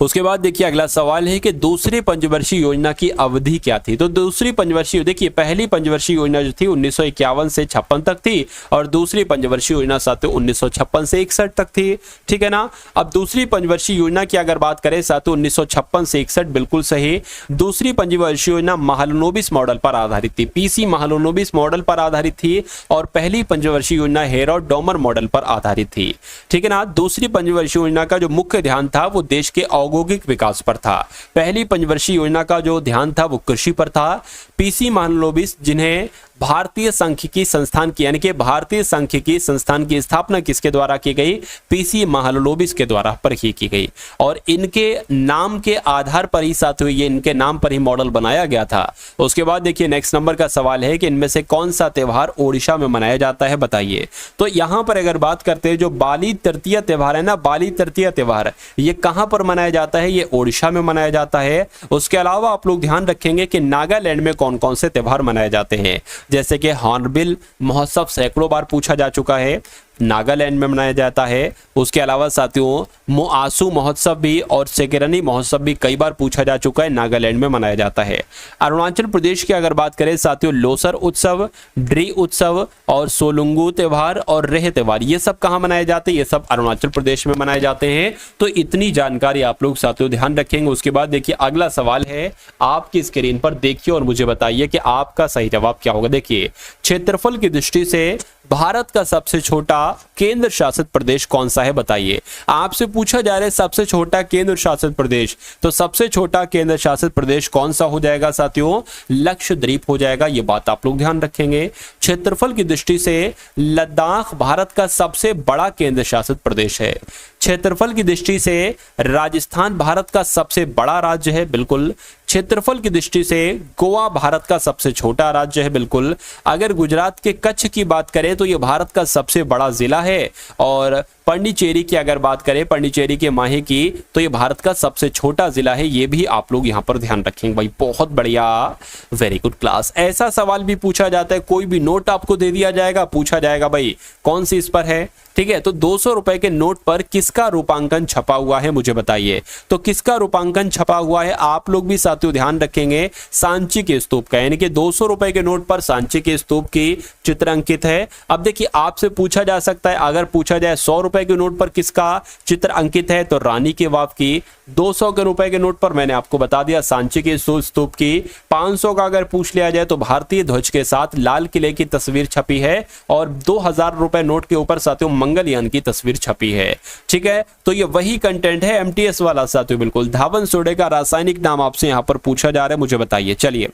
उसके बाद देखिए अगला सवाल है कि दूसरी पंचवर्षीय योजना की अवधि क्या थी। तो दूसरी पंचवर्षीय, देखिए पहली पंचवर्षीय योजना जो थी 1951 से 56 तक थी और दूसरी पंचवर्षीय योजना साथियों 1956 से 61 तक थी, ठीक है ना। अब दूसरी पंचवर्षीय योजना की अगर बात करें साथियों 1956 से 61, बिल्कुल सही। दूसरी पंचवर्षीय योजना महालनोबिस मॉडल पर आधारित थी, पीसी महालनोबिस मॉडल पर आधारित थी और पहली पंचवर्षीय योजना हेरोड डॉमर मॉडल पर आधारित थी, ठीक है ना। दूसरी पंचवर्षीय योजना का जो मुख्य ध्यान था वो देश के औद्योगिक विकास पर था। पहली पंचवर्षीय योजना का जो ध्यान था वो कृषि पर था। पीसी महालनोबिस जिन्हें भारतीय सांख्यिकी संस्थान की, यानी कि भारतीय सांख्यिकी संस्थान की स्थापना किसके द्वारा की गई, पीसी महालनोबिस के द्वारा पर ही की गई और इनके नाम के आधार पर ही साथियों ये इनके नाम पर ही मॉडल बनाया गया था। उसके बाद देखिए नेक्स्ट नंबर का सवाल है कि इनमें से कौन सा त्यौहार ओडिशा में मनाया जाता है, बताइए। तो यहां पर अगर बात करते हैं जो बाली तृतीय त्यौहार है ना, बाली तृतीय त्यौहार ये कहां पर मनाया जाता है, ये ओडिशा में मनाया जाता है। उसके अलावा आप लोग ध्यान रखेंगे कि नागालैंड में कौन कौन से त्यौहार मनाए जाते हैं, जैसे कि हॉर्नबिल महोत्सव सैकड़ों बार पूछा जा चुका है, नागालैंड में मनाया जाता है। उसके अलावा साथियों मोआसू महोत्सव भी और सेकेरनी महोत्सव भी कई बार पूछा जा चुका है, नागालैंड में मनाया जाता है। अरुणाचल प्रदेश की अगर बात करें साथियों लोसर उत्सव, ड्री उत्सव और सोलुंगू त्योहार और रेह त्योहार ये सब कहाँ मनाए जाते हैं, ये सब अरुणाचल प्रदेश में मनाए जाते हैं। तो इतनी जानकारी आप लोग साथियों ध्यान रखेंगे। उसके बाद देखिए अगला सवाल है, आपकी स्क्रीन पर देखिए और मुझे बताइए कि आपका सही जवाब क्या होगा। देखिए क्षेत्रफल की दृष्टि से भारत का सबसे छोटा केंद्र शासित प्रदेश कौन सा है, बताइए। आपसे पूछा जा रहा है सबसे छोटा केंद्र शासित प्रदेश, तो सबसे छोटा केंद्र शासित प्रदेश कौन सा हो जाएगा साथियों, लक्षद्वीप हो जाएगा। ये बात आप लोग ध्यान रखेंगे। क्षेत्रफल की दृष्टि से लद्दाख भारत का सबसे बड़ा केंद्र शासित प्रदेश है। क्षेत्रफल की दृष्टि से राजस्थान भारत का सबसे बड़ा राज्य है, बिल्कुल। क्षेत्रफल की दृष्टि से गोवा भारत का सबसे छोटा राज्य है, बिल्कुल। अगर गुजरात के कच्छ की बात करें तो यह भारत का सबसे बड़ा जिला है और पांडिचेरी की अगर बात करें, पांडिचेरी के माहे की, तो ये भारत का सबसे छोटा जिला है। ये भी आप लोग यहाँ पर ध्यान रखेंगे भाई, बहुत बढ़िया, वेरी गुड क्लास। ऐसा सवाल भी पूछा जाता है, कोई भी नोट आपको दे दिया जाएगा, पूछा जाएगा भाई कौन सी इस पर है, ठीक है। तो 200 रुपए के नोट पर किसका रूपांकन छपा हुआ है मुझे बताइए। तो किसका रूपांकन छपा हुआ है आप लोग भी साथियों ध्यान रखेंगे, सांची के स्तूप का, यानी कि 200 रुपए के नोट पर सांची के स्तूप की चित्र अंकित है। अब देखिए आपसे पूछा जा सकता है, अगर पूछा जाए 100 रुपए के नोट पर किसका चित्र अंकित है, तो रानी के वाव की। 200 के रुपए के नोट पर मैंने आपको बता दिया सांची के स्तूप की। 500 का अगर पूछ लिया जाए तो भारतीय ध्वज के साथ लाल किले की तस्वीर छपी है और 2000 रुपए नोट के ऊपर साथियों मंगलयान की तस्वीर छपी है, ठीक है। तो ये वही कंटेंट है एमटीएस वाला साथियों, बिल्कुल। धावन सोडे का रासायनिक नाम आपसे यहां पर पूछा जा रहा है, मुझे बताइए। चलिए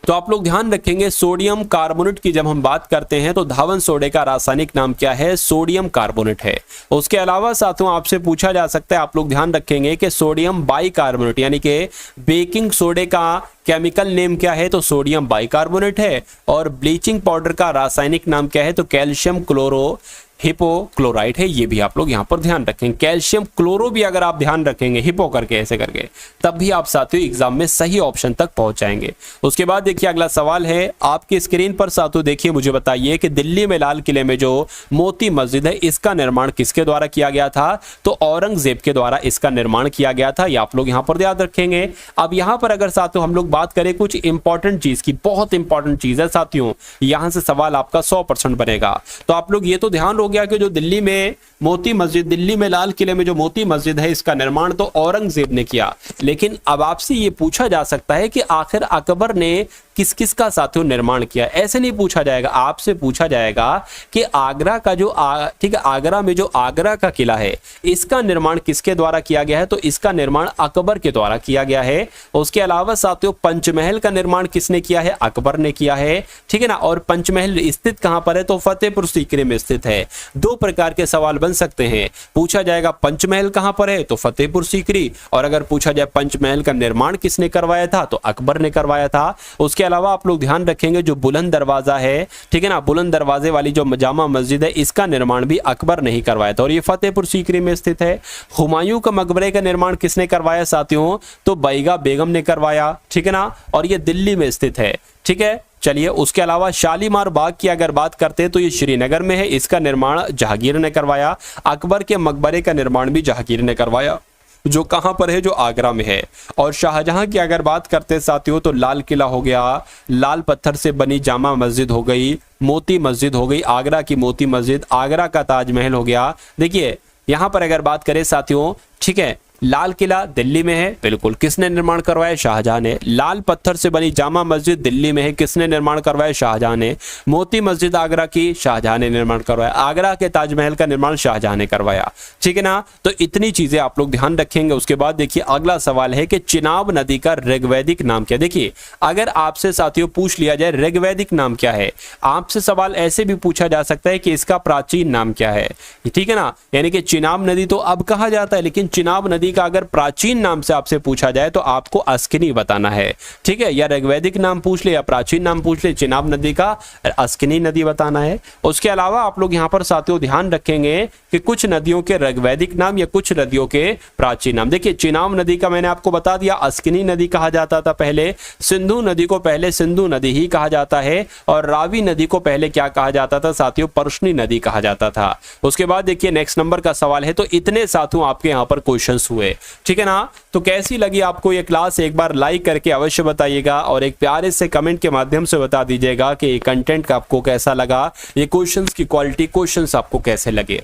तो आप लोग ध्यान रखेंगे सोडियम कार्बोनेट की जब हम बात करते हैं तो धावन सोडे का रासायनिक नाम क्या है, सोडियम कार्बोनेट है। उसके अलावा साथियों आपसे पूछा जा सकता है, आप लोग ध्यान रखेंगे कि सोडियम बाइकार्बोनेट यानी कि बेकिंग सोडे का केमिकल नेम क्या है, तो सोडियम बाइकार्बोनेट है। और ब्लीचिंग पाउडर का रासायनिक नाम क्या है, तो कैल्शियम क्लोरो हिपोक्लोराइड है। ये भी आप लोग यहां पर ध्यान रखेंगे। कैल्शियम क्लोरो भी अगर आप ध्यान रखेंगे हिपो करके ऐसे करके, तब भी आप साथियों एग्जाम में सही ऑप्शन तक पहुंच जाएंगे। उसके बाद देखिए अगला सवाल है आपकी स्क्रीन पर साथियों, देखिए मुझे बताइए कि दिल्ली में लाल किले में जो मोती मस्जिद है इसका निर्माण किसके द्वारा किया गया था, तो औरंगजेब के द्वारा इसका निर्माण किया गया था। ये आप लोग यहां पर याद रखेंगे। अब यहां पर अगर साथियों हम लोग बात करें कुछ इंपॉर्टेंट चीज की, बहुत इंपॉर्टेंट चीज है साथियों, यहां से सवाल आपका 100% बनेगा। तो आप लोग ये तो ध्यान हो गया कि जो दिल्ली में मोती मस्जिद, दिल्ली में लाल किले में जो मोती मस्जिद है इसका निर्माण तो औरंगजेब ने किया। लेकिन अब आपसे ये पूछा जा सकता है कि आखिर अकबर ने किस किस का साथियों निर्माण किया। ऐसे नहीं पूछा जाएगा, आपसे पूछा जाएगा कि आगरा का जो ठीक है, आगरा में जो आगरा का किला है इसका निर्माण किसके द्वारा किया गया है, तो इसका निर्माण अकबर के द्वारा किया गया है। उसके अलावा साथियों पंचमहल का निर्माण किसने किया है, अकबर ने किया है, ठीक है ना। और पंचमहल स्थित कहां पर है, तो फतेहपुर सीकरी में स्थित है। दो प्रकार के सवाल बन सकते हैं, पूछा जाएगा पंचमहल कहां पर है, तो फतेहपुर सीकरी, और अगर पूछा जाए पंचमहल का निर्माण किसने करवाया था, तो अकबर ने करवाया था। उसके अलावा आप लोग ध्यान रखेंगे जो बुलंद दरवाजा है, ठीक है ना, बुलंद दरवाजे वाली जो जामा मस्जिद है इसका निर्माण भी अकबर ने ही करवाया था और ये फतेहपुर सीकरी में स्थित है। हुमायूं का मकबरे का निर्माण किसने करवाया साथियों, तो बैगा बेगम ने करवाया, ठीक है ना, और ये दिल्ली में स्थित है, ठीक है। चलिए उसके अलावा शालीमार बाग की अगर बात करते हैं तो ये श्रीनगर में है, इसका निर्माण जहांगीर ने करवाया। अकबर के मकबरे का निर्माण भी जहांगीर ने करवाया, जो कहां पर है, जो आगरा में है। और शाहजहां की अगर बात करते हैं साथियों तो लाल किला हो गया, लाल पत्थर से बनी जामा मस्जिद हो गई, मोती मस्जिद हो गई, आगरा की मोती मस्जिद, आगरा का ताजमहल हो गया। देखिए यहां पर अगर बात करें साथियों, ठीक है, लाल किला दिल्ली में है, बिल्कुल, किसने निर्माण करवाया, शाहजहां ने। लाल पत्थर से बनी जामा मस्जिद दिल्ली में है, किसने निर्माण करवाया, शाहजहां ने। मोती मस्जिद आगरा की, शाहजहां ने निर्माण करवाया। आगरा के ताजमहल का निर्माण शाहजहां ने करवाया, ठीक है ना। तो इतनी चीजें आप लोग ध्यान रखेंगे। उसके बाद देखिए अगला सवाल है कि चिनाब नदी का ऋग्वैदिक नाम क्या। देखिए अगर आपसे साथियों पूछ लिया जाए ऋग्वैदिक नाम क्या है, आपसे सवाल ऐसे भी पूछा जा सकता है कि इसका प्राचीन नाम क्या है, ठीक है ना। यानी कि चिनाब नदी तो अब कहा जाता है, लेकिन चिनाब नदी का अगर प्राचीन नाम से आपसे पूछा जाए तो आपको अस्किनी बताना है, ठीक है। या ऋग्वैदिक नाम पूछ ले या प्राचीन नाम पूछ ले, चिनाब नदी का अस्किनी नदी बताना है। उसके अलावा आप लोग यहां पर साथियों ध्यान रखेंगे कि कुछ नदियों के ऋग्वैदिक नाम या कुछ नदियों के प्राचीन नाम। देखिए चिनाब नदी का मैंने आपको बता दिया, अस्किनी नदी कहा जाता था पहले। सिंधु नदी को पहले सिंधु नदी ही कहा जाता है, और रावी नदी को पहले क्या कहा जाता था साथियों, पर्शनी नदी कहा जाता था। उसके बाद देखिए नेक्स्ट नंबर का सवाल है, तो इतने साथियों आपके यहां पर क्वेश्चंस हुए, ठीक है ना। तो कैसी लगी आपको ये क्लास, एक बार लाइक करके अवश्य बताइएगा और एक प्यारे से कमेंट के माध्यम से बता दीजिएगा कि ये कंटेंट आपको कैसा लगा, ये क्वेश्चंस की क्वालिटी, क्वेश्चंस आपको कैसे लगे।